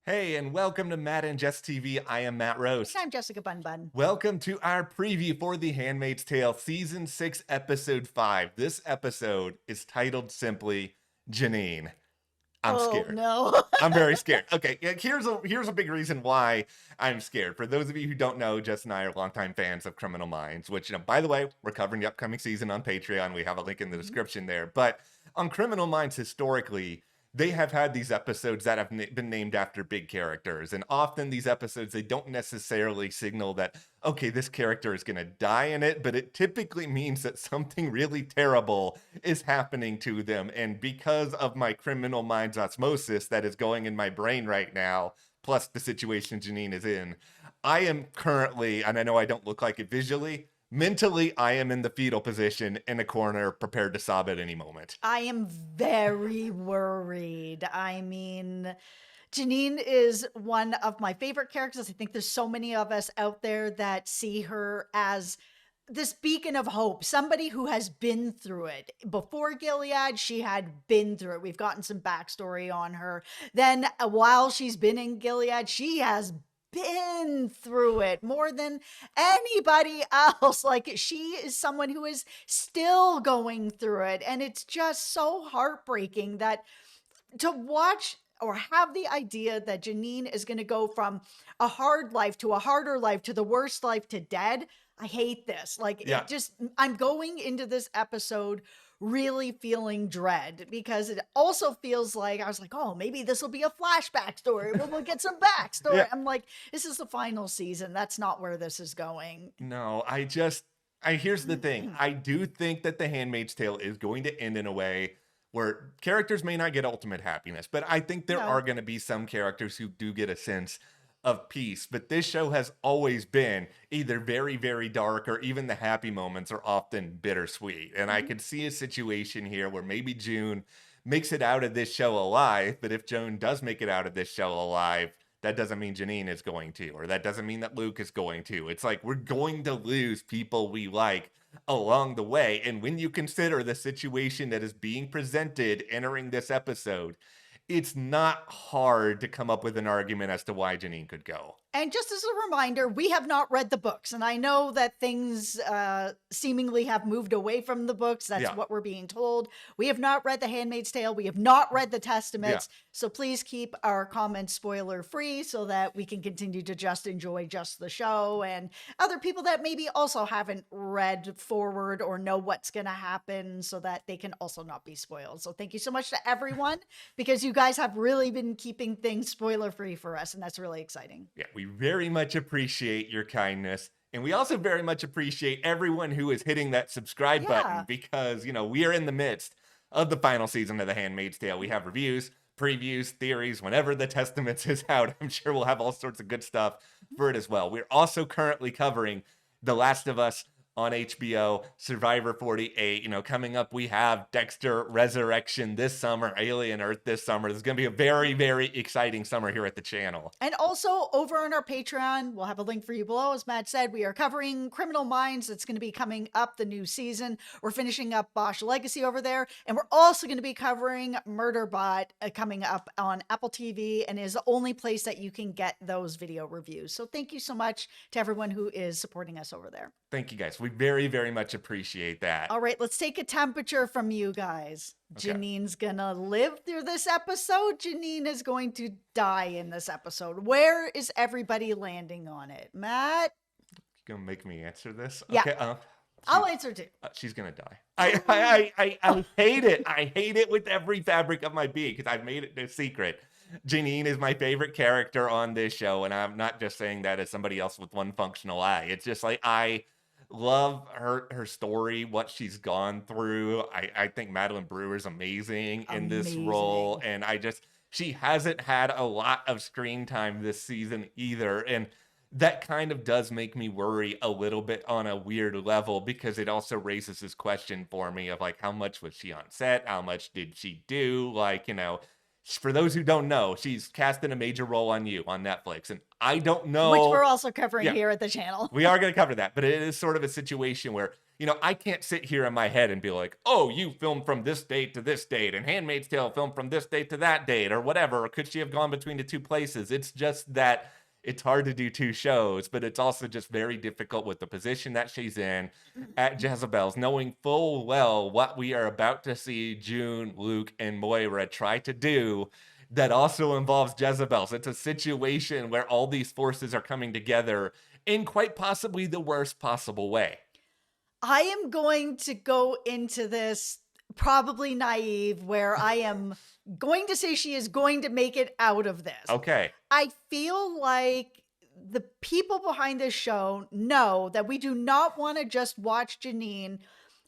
Hey, and welcome to Matt and Jess TV. I am Matt Rose. I'm Jessica Bun Bun. Welcome to our preview for The Handmaid's Tale, Season 6, Episode 5. This episode is titled simply Janine. I'm Oh scared. no. I'm very scared. Okay, here's a big reason why I'm scared. For those of you who don't know, Jess and I are longtime fans of Criminal Minds, which, by the way, we're covering the upcoming season on Patreon. We have a link in the description there. But on Criminal Minds, historically, they have had these episodes that have been named after big characters. And often these episodes, they don't necessarily signal that, okay, this character is going to die in it, but it typically means that something really terrible is happening to them. And because of my Criminal Minds osmosis that is going in my brain right now, plus the situation Janine is in, I am currently, and I know I don't look like it visually, mentally, I am in the fetal position in a corner, prepared to sob at any moment. I am very worried. I mean, Janine is one of my favorite characters. I think there's so many of us out there that see her as this beacon of hope, somebody who has been through it. Before Gilead, she had been through it. We've gotten some backstory on her. Then while she's been in Gilead, she has been through it more than anybody else. Like, she is someone who is still going through it. And it's just so heartbreaking that to watch or have the idea that Janine is going to go from a hard life to a harder life to the worst life to dead. I hate this. Like, Yeah. it just, I'm going into this episode really feeling dread, because it also feels like I was like, oh, maybe this will be a flashback story. We'll get some backstory. Yeah. I'm like, this is the final season. That's not where this is going. No, here's the thing. I do think that The Handmaid's Tale is going to end in a way where characters may not get ultimate happiness, but I think there No. are going to be some characters who do get a sense of peace. But this show has always been either very, very dark, or even the happy moments are often bittersweet. And I could see a situation here where maybe June makes it out of this show alive, but if June does make it out of this show alive, that doesn't mean Janine is going to, or that doesn't mean that Luke is going to. It's like we're going to lose people we like along the way. And when you consider the situation that is being presented entering this episode, it's not hard to come up with an argument as to why Janine could go. And just as a reminder, we have not read the books. And I know that things seemingly have moved away from the books. That's what we're being told. We have not read The Handmaid's Tale. We have not read the Testaments. So please keep our comments spoiler free so that we can continue to just enjoy just the show. And other people that maybe also haven't read forward or know what's going to happen, so that they can also not be spoiled. So thank you so much to everyone, because you guys have really been keeping things spoiler free for us. And that's really exciting. Yeah, we very much appreciate your kindness. And we also very much appreciate everyone who is hitting that subscribe button, because, we are in the midst of the final season of The Handmaid's Tale. We have reviews, previews, theories. Whenever the Testaments is out, I'm sure we'll have all sorts of good stuff for it as well. We're also currently covering The Last of Us on HBO, Survivor 48. Coming up, we have Dexter Resurrection this summer, Alien Earth this summer. This is going to be a very, very exciting summer here at the channel. And also over on our Patreon, we'll have a link for you below. As Matt said, we are covering Criminal Minds. It's going to be coming up, the new season. We're finishing up Bosch Legacy over there. And we're also going to be covering Murderbot coming up on Apple TV, and is the only place that you can get those video reviews. So thank you so much to everyone who is supporting us over there. Thank you, guys. We very, very much appreciate that. All right, let's take a temperature from you guys. Okay. Janine's gonna live through this episode. Janine is going to die in this episode. Where is everybody landing on it? Matt? You gonna make me answer this? Yeah. Okay. I'll answer too. She's gonna die. I hate it. I hate it with every fabric of my being, because I've made it a secret. Janine is my favorite character on this show, and I'm not just saying that as somebody else with one functional eye. It's just like, I love her story, what she's gone through. I think Madeline Brewer is amazing in this role, and she hasn't had a lot of screen time this season either, and that kind of does make me worry a little bit on a weird level, because it also raises this question for me of, like, how much was she on set? How much did she do? Like, for those who don't know, she's cast in a major role on You on Netflix, and I don't know. Which we're also covering here at the channel. We are going to cover that, but it is sort of a situation where I can't sit here in my head and be like, oh, you filmed from this date to this date, and Handmaid's Tale filmed from this date to that date, or whatever. Or could she have gone between the two places? It's just that it's hard to do two shows, but it's also just very difficult with the position that she's in at Jezebel's, knowing full well what we are about to see June, Luke, and Moira try to do that also involves Jezebel's. It's a situation where all these forces are coming together in quite possibly the worst possible way. I am going to go into this probably naive, where I am going to say she is going to make it out of this. Okay. I feel like the people behind this show know that we do not want to just watch Janine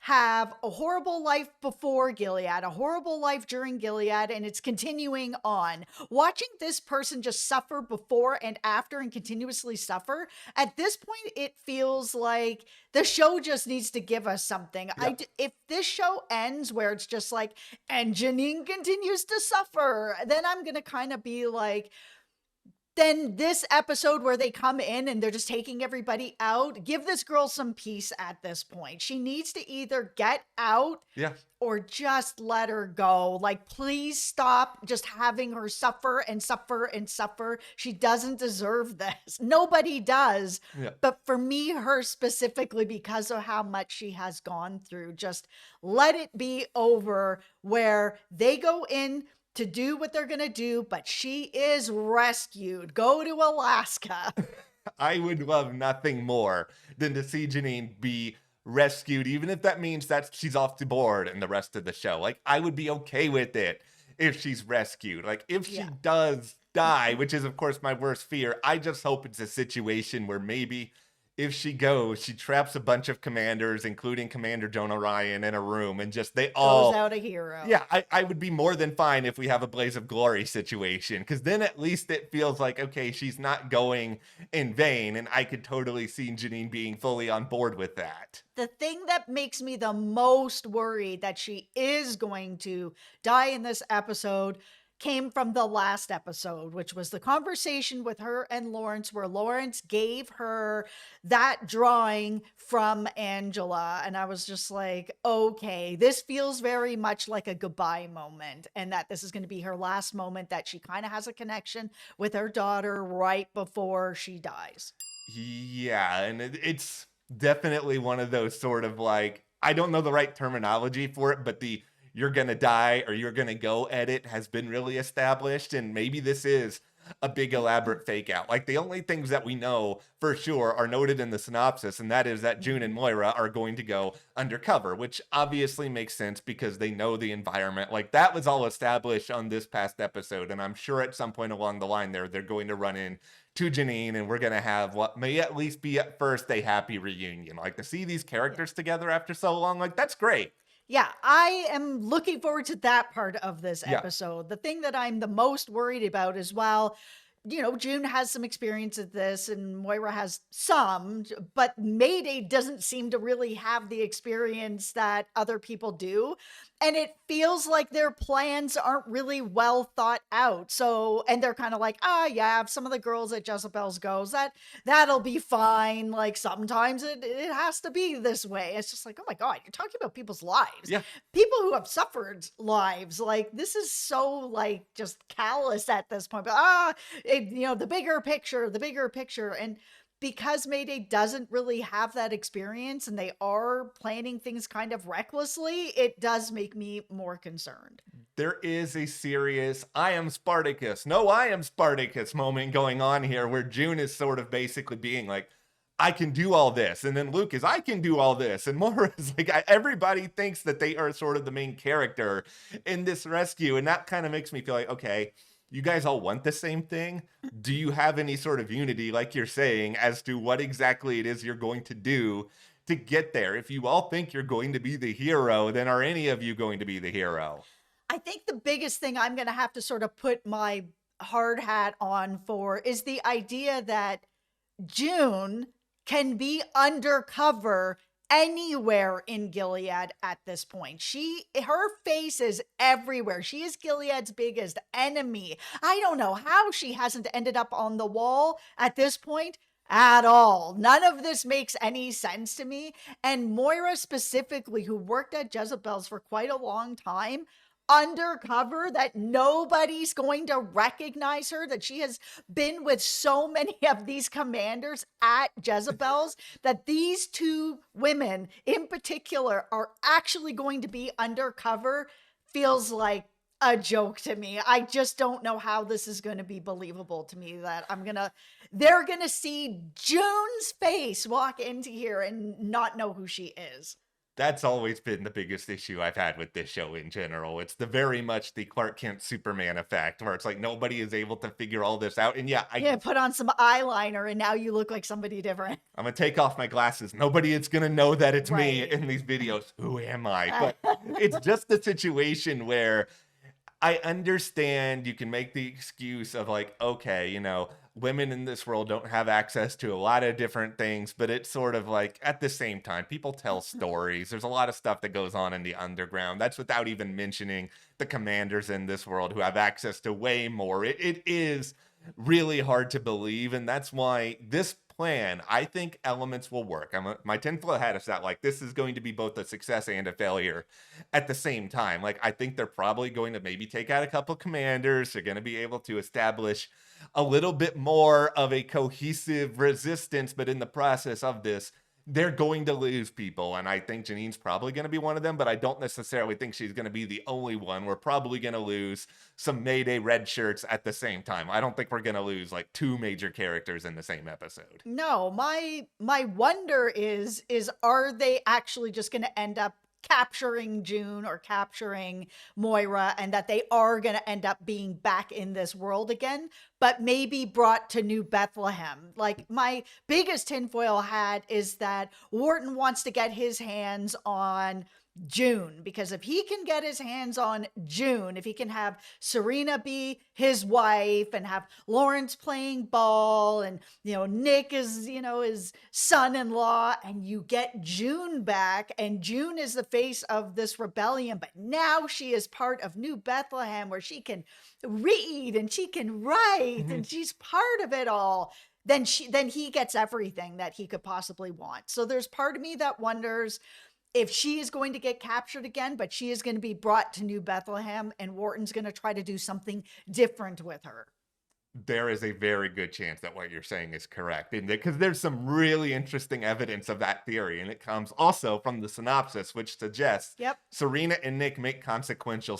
have a horrible life before Gilead, a horrible life during Gilead, and it's continuing on. Watching this person just suffer before and after and continuously suffer, at this point, it feels like the show just needs to give us something. Yeah. If this show ends where it's just like, and Janine continues to suffer, then I'm going to kind of be like, then this episode where they come in and they're just taking everybody out, give this girl some peace at this point. She needs to either get out Yeah. or just let her go. Like, please stop just having her suffer and suffer and suffer. She doesn't deserve this. Nobody does. Yeah. But for me, her specifically, because of how much she has gone through, just let it be over, where they go in to do what they're going to do, but she is rescued. Go to Alaska. I would love nothing more than to see Janine be rescued, even if that means that she's off the board in the rest of the show. Like, I would be okay with it if she's rescued. Like, if she does die, which is, of course, my worst fear, I just hope it's a situation where maybe if she goes, she traps a bunch of commanders, including Commander Jonah Ryan, in a room, and just they all goes out a hero. Yeah, I would be more than fine if we have a Blaze of Glory situation, because then at least it feels like, okay, she's not going in vain, and I could totally see Janine being fully on board with that. The thing that makes me the most worried that she is going to die in this episode came from the last episode, which was the conversation with her and Lawrence, where Lawrence gave her that drawing from Angela. And I was just like, okay, this feels very much like a goodbye moment, and that this is going to be her last moment, that she kind of has a connection with her daughter right before she dies. Yeah, and it's definitely one of those sort of like, I don't know the right terminology for it, but the you're gonna die or you're gonna go edit has been really established, and maybe this is a big elaborate fake out. Like, the only things that we know for sure are noted in the synopsis, and that is that June and Moira are going to go undercover, which obviously makes sense because they know the environment. Like, that was all established on this past episode, and I'm sure at some point along the line there, they're going to run in to Janine, and we're going to have what may at least be at first a happy reunion. Like, to see these characters together after so long, like, that's great. Yeah, I am looking forward to that part of this Yeah. episode. The thing that I'm the most worried about is, while, June has some experience at this and Moira has some, but Mayday doesn't seem to really have the experience that other people do. And it feels like their plans aren't really well thought out. So, and they're kind of like, yeah, if some of the girls at Jezebel's goes, that'll be fine. Like, sometimes it has to be this way. It's just like, oh my God, you're talking about people's lives. Yeah. People who have suffered lives. Like, this is so, like, just callous at this point. But the bigger picture. And because Mayday doesn't really have that experience and they are planning things kind of recklessly, it does make me more concerned. There is a serious I am Spartacus, no, I am Spartacus moment going on here, where June is sort of basically being like, I can do all this. And then Luke is, I can do all this. And Moira is like, everybody thinks that they are sort of the main character in this rescue. And that kind of makes me feel like, okay, you guys all want the same thing? Do you have any sort of unity, like you're saying, as to what exactly it is you're going to do to get there? If you all think you're going to be the hero, then are any of you going to be the hero? I think the biggest thing I'm going to have to sort of put my hard hat on for is the idea that June can be undercover anywhere in Gilead at this point. Her face is everywhere. She is Gilead's biggest enemy. I don't know how she hasn't ended up on the wall at this point at all. None of this makes any sense to me. And Moira specifically, who worked at Jezebel's for quite a long time, undercover, that nobody's going to recognize her, that she has been with so many of these commanders at Jezebel's, that these two women in particular are actually going to be undercover, feels like a joke to me. I just don't know how this is going to be believable to me, that they're going to see June's face walk into here and not know who she is. That's always been the biggest issue I've had with this show in general. It's the very much the Clark Kent Superman effect, where it's like nobody is able to figure all this out. And yeah, Yeah, put on some eyeliner and now you look like somebody different. I'm gonna take off my glasses. Nobody is gonna know that it's me Right. in these videos. Who am I? But it's just the situation where I understand you can make the excuse of like, okay, women in this world don't have access to a lot of different things, but it's sort of like at the same time, people tell stories. There's a lot of stuff that goes on in the underground. That's without even mentioning the commanders in this world who have access to way more. It is really hard to believe, and that's why this plan, I think elements will work. My tinfoil hat is that like this is going to be both a success and a failure at the same time. Like I think they're probably going to maybe take out a couple commanders. They're going to be able to establish a little bit more of a cohesive resistance, but in the process of this, they're going to lose people. And I think Janine's probably going to be one of them, but I don't necessarily think she's going to be the only one. We're probably going to lose some Mayday red shirts at the same time. I don't think we're going to lose like two major characters in the same episode. No, my wonder is are they actually just going to end up capturing June or capturing Moira, and that they are going to end up being back in this world again, but maybe brought to New Bethlehem? Like, my biggest tinfoil hat is that Wharton wants to get his hands on June, because if he can get his hands on June, if he can have Serena be his wife and have Lawrence playing ball, and Nick is his son-in-law, and you get June back, and June is the face of this rebellion, but now she is part of New Bethlehem, where she can read and she can write and she's part of it all, then he gets everything that he could possibly want. So there's part of me that wonders if she is going to get captured again, but she is going to be brought to New Bethlehem, and Wharton's going to try to do something different with her. There is a very good chance that what you're saying is correct, because there's some really interesting evidence of that theory, and it comes also from the synopsis, which suggests Serena and Nick make consequential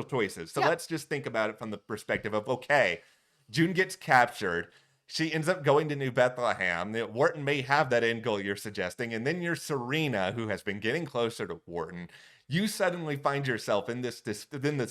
choices. So let's just think about it from the perspective of, okay, June gets captured. She ends up going to New Bethlehem. Wharton may have that end goal you're suggesting. And then you're Serena, who has been getting closer to Wharton. You suddenly find yourself in this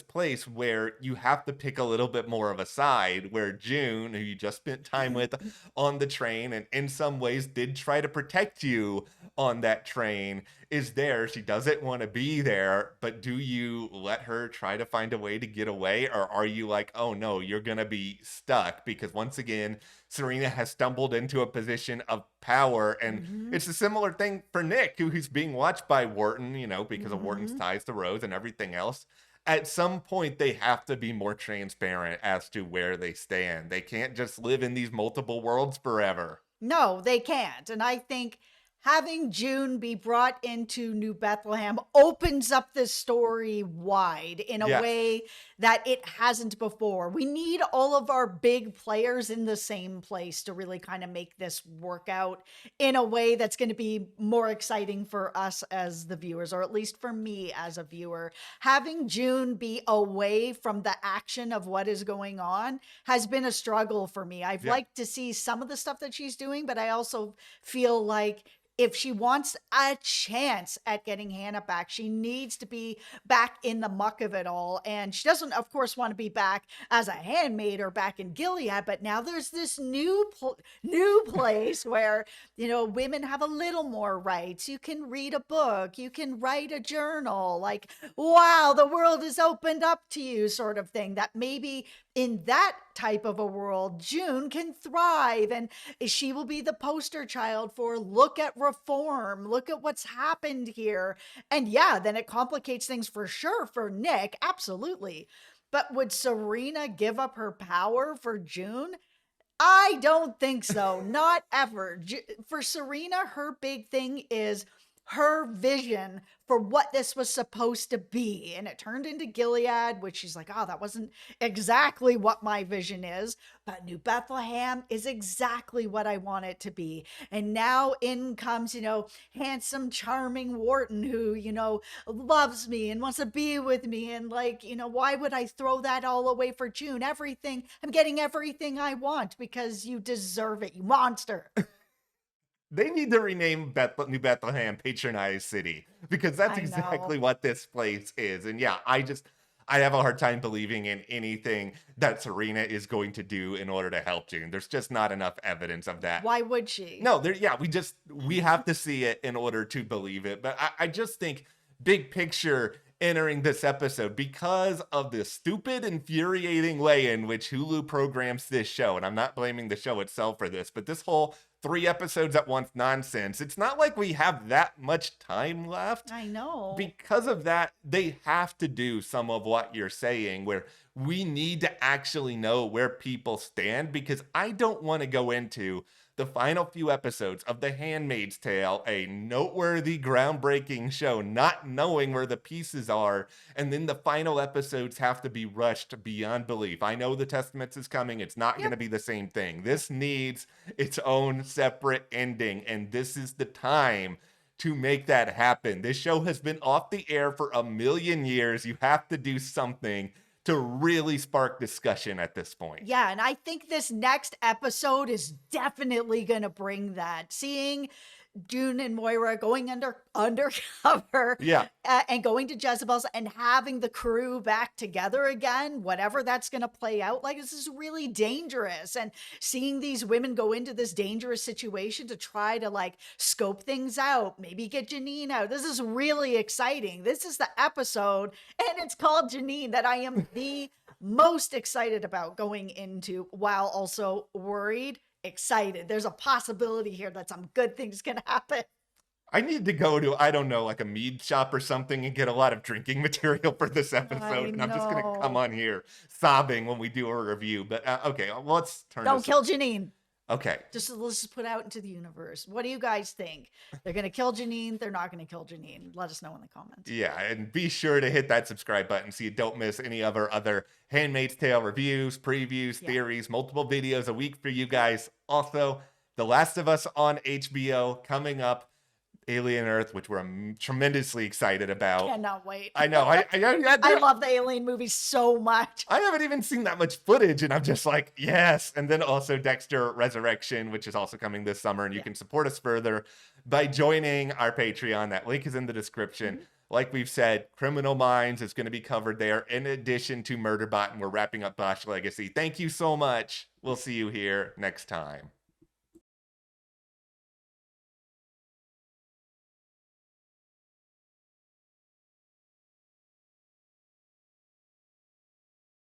place where you have to pick a little bit more of a side, where June, who you just spent time with on the train and in some ways did try to protect you on that train, is there. She doesn't want to be there, but do you let her try to find a way to get away? Or are you like, oh no, you're going to be stuck? Because once again, Serena has stumbled into a position of power. And it's a similar thing for Nick, who's being watched by Wharton, because of Wharton's ties to Rose and everything else. At some point, they have to be more transparent as to where they stand. They can't just live in these multiple worlds forever. No, they can't. And I think having June be brought into New Bethlehem opens up this story wide in a way that it hasn't before. We need all of our big players in the same place to really kind of make this work out in a way that's going to be more exciting for us as the viewers, or at least for me as a viewer. Having June be away from the action of what is going on has been a struggle for me. I've liked to see some of the stuff that she's doing, but I also feel like if she wants a chance at getting Hannah back, she needs to be back in the muck of it all. And she doesn't, of course, want to be back as a handmaid or back in Gilead, but now there's this new place where, women have a little more rights. You can read a book, you can write a journal, like, wow, the world is opened up to you, sort of thing, that maybe in that type of a world, June can thrive, and she will be the poster child for look at reform, look at what's happened here. And then it complicates things for sure for Nick, absolutely. But would Serena give up her power for June? I don't think so. Not ever. For Serena, her big thing is her vision for what this was supposed to be. And it turned into Gilead, which she's like, oh, that wasn't exactly what my vision is. But New Bethlehem is exactly what I want it to be. And now in comes, handsome, charming Wharton who, loves me and wants to be with me. And like, why would I throw that all away for June? Everything, I'm getting everything I want because you deserve it, you monster. They need to rename New Bethlehem Patronized City, because that's I exactly know. what this place is. And yeah, I have a hard time believing in anything that Serena is going to do in order to help June. There's just not enough evidence of that. Why would she? No, yeah, we have to see it in order to believe it. But I just think big picture entering this episode, because of the stupid, infuriating way in which Hulu programs this show, and I'm not blaming the show itself for this, but this whole 3 episodes at once nonsense, it's not like we have that much time left. I know. Because of that, they have to do some of what you're saying, where we need to actually know where people stand, because I don't want to go into the final few episodes of The Handmaid's Tale, a noteworthy, groundbreaking show, not knowing where the pieces are, and then the final episodes have to be rushed beyond belief. I know The Testaments is coming. It's not going to be the same thing. This needs its own separate ending, and this is the time to make that happen. This show has been off the air for 1,000,000 years. You have to do something to really spark discussion at this point. Yeah, and I think this next episode is definitely going to bring that. Seeing June and Moira going undercover, Yeah. And going to Jezebel's and having the crew back together again, whatever that's going to play out like, this is really dangerous. And seeing these women go into this dangerous situation to try to like scope things out, maybe get Janine out. This is really exciting. This is the episode, and it's called Janine, that I am the most excited about going into, while also worried, excited. There's a possibility here that some good things can happen. I need to go to, I don't know, like a mead shop or something and get a lot of drinking material for this episode. And I'm just going to come on here sobbing when we do a review. But okay, well, let's turn Don't this kill Janine. Okay. Let's just put out into the universe. What do you guys think? They're going to kill Janine? They're not going to kill Janine? Let us know in the comments. Yeah, and be sure to hit that subscribe button so you don't miss any of our other Handmaid's Tale reviews, previews, theories, multiple videos a week for you guys. Also, The Last of Us on HBO coming up, Alien Earth, which we're tremendously excited about. Cannot wait. I know. I love the Alien movies so much. I haven't even seen that much footage, and I'm just like, yes. And then also Dexter Resurrection, which is also coming this summer, and you can support us further by joining our Patreon. That link is in the description. Like we've said, Criminal Minds is going to be covered there in addition to Murderbot, and we're wrapping up Bosch Legacy. Thank you so much. We'll see you here next time.